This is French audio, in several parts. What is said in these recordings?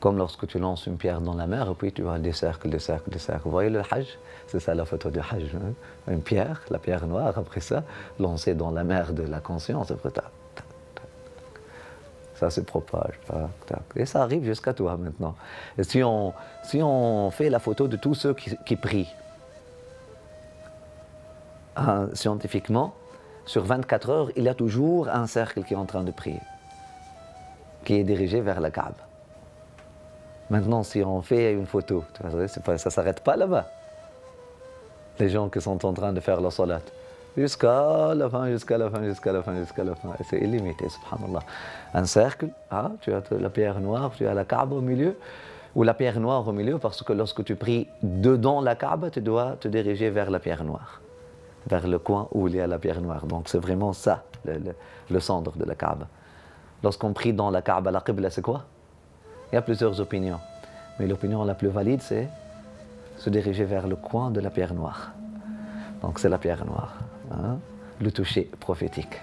Comme lorsque tu lances une pierre dans la mer, et puis tu vois des cercles, des cercles, des cercles. Vous voyez le Hajj? C'est ça la photo du Hajj. Hein? Une pierre, la pierre noire, après ça, lancée dans la mer de la conscience, après tac, tac, tac. Ça se propage, tac, tac. Et ça arrive jusqu'à toi maintenant. Et si on fait la photo de tous ceux qui prient, scientifiquement, sur 24 heures, il y a toujours un cercle qui est en train de prier, qui est dirigé vers la Kaaba. Maintenant, si on fait une photo, ça ne s'arrête pas là-bas. Les gens qui sont en train de faire la salat, jusqu'à la fin, jusqu'à la fin, jusqu'à la fin, jusqu'à la fin. Et c'est illimité, subhanallah. Un cercle, tu as la pierre noire, tu as la Kaaba au milieu, ou la pierre noire au milieu, parce que lorsque tu pries dedans la Kaaba, tu dois te diriger vers la pierre noire, vers le coin où il y a la pierre noire. Donc c'est vraiment ça, le centre de la Kaaba. Lorsqu'on prie dans la Kaaba, la Qibla, c'est quoi? Il y a plusieurs opinions, mais l'opinion la plus valide, c'est se diriger vers le coin de la pierre noire. Donc c'est la pierre noire, le toucher prophétique,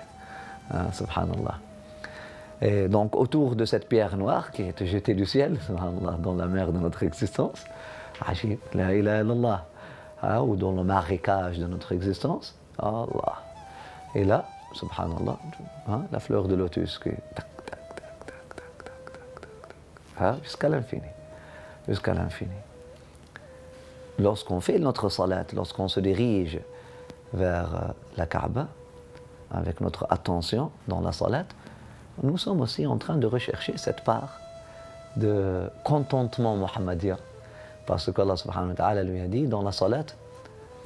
subhanallah. Et donc autour de cette pierre noire qui est jetée du ciel, subhanallah, dans la mer de notre existence, ajib, la ilaha illallah, ou dans le marécage de notre existence, Allah. Et là, subhanallah, la fleur de lotus qui jusqu'à l'infini, jusqu'à l'infini. Lorsqu'on fait notre salat, lorsqu'on se dirige vers la Kaaba, avec notre attention dans la salat, nous sommes aussi en train de rechercher cette part de contentement muhammadien. Parce qu'Allah subhanahu wa ta'ala lui a dit dans la salat,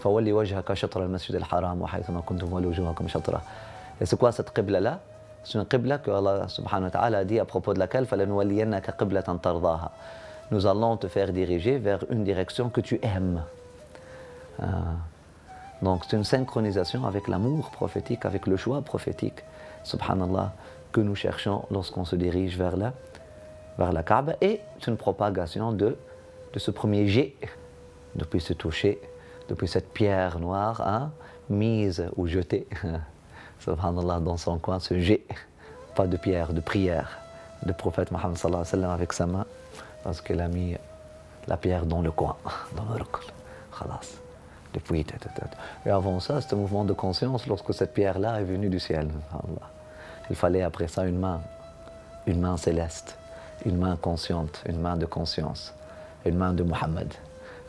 فَوَلِّ وَجْهَكَ شَطْرَ الْمَسْجِدِ الْحَرَامِ وَحَيْثُمَا كُنْتُمْ وَلُّوا وُجُوهَكُمْ شَطْرَهُ. Et c'est quoi cette qibla-là? C'est une qibla que Allah subhanahu wa ta'ala a dit à propos de laquelle فَلَنُوَلِّيَنَّكَ قِبْلَةً تَرْضَاهَا. Nous allons te faire diriger vers une direction que tu aimes. Donc c'est une synchronisation avec l'amour prophétique, avec le choix prophétique, subhanallah, que nous cherchons lorsqu'on se dirige vers la Kaaba. Et c'est une propagation de ce premier jet, depuis ce toucher, depuis cette pierre noire, mise ou jetée, subhanallah, dans son coin, ce jet, pas de pierre, de prière, du prophète Mohammed sallallahu alayhi wa sallam avec sa main, parce qu'il a mis la pierre dans le coin, dans le rukn, khalas. Depuis, et avant ça, c'était un mouvement de conscience lorsque cette pierre-là est venue du ciel. Allah. Il fallait après ça une main céleste, une main consciente, une main de conscience, une main de Muhammad,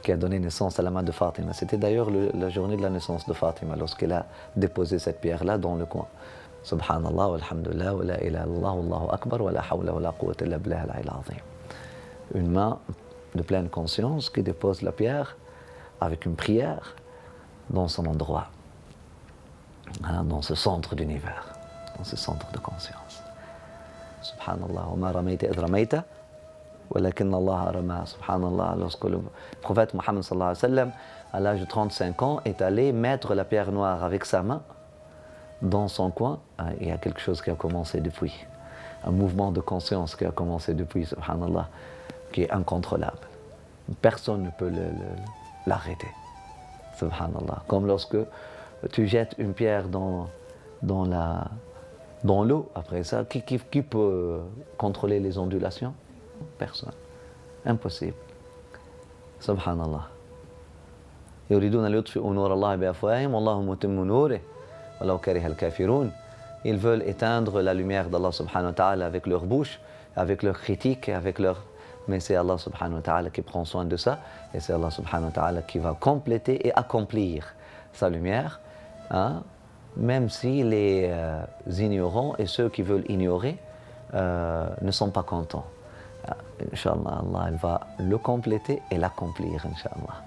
qui a donné naissance à la main de Fatima. C'était d'ailleurs la journée de la naissance de Fatima, lorsqu'elle a déposé cette pierre-là dans le coin. Subhanallah, walhamdulillah, wa la ilaha illallah, wallahu akbar, wa la hawla wa la quwwata illa billah al-'ali al-'azim. Une main de pleine conscience qui dépose la pierre avec une prière dans son endroit, dans ce centre d'univers, dans ce centre de conscience. Subhanallah, wa ma ramayta idh ramayta, walakinna Allah rama. Subhanallah, lorsque le prophète Mohammed sallallahu alayhi wa sallam, à l'âge de 35 ans, est allé mettre la pierre noire avec sa main dans son coin, il y a quelque chose qui a commencé depuis, un mouvement de conscience qui a commencé depuis, subhanallah, qui est incontrôlable. Personne ne peut l'arrêter, subhanallah. Comme lorsque tu jettes une pierre dans l'eau, après ça, qui peut contrôler les ondulations? Personne. Impossible. Subhanallah. يريدون ليطفئوا نور الله بأفواههم والله متم نوره ولو كره الكافرون. Ils veulent éteindre la lumière d'Allah subhanahu wa ta'ala avec leur bouche, avec leur critique, avec leur... Mais c'est Allah subhanahu wa ta'ala qui prend soin de ça, et c'est Allah subhanahu wa ta'ala qui va compléter et accomplir sa lumière, même si les ignorants et ceux qui veulent ignorer ne sont pas contents. Inch'Allah, Allah il va le compléter et l'accomplir, Inch'Allah.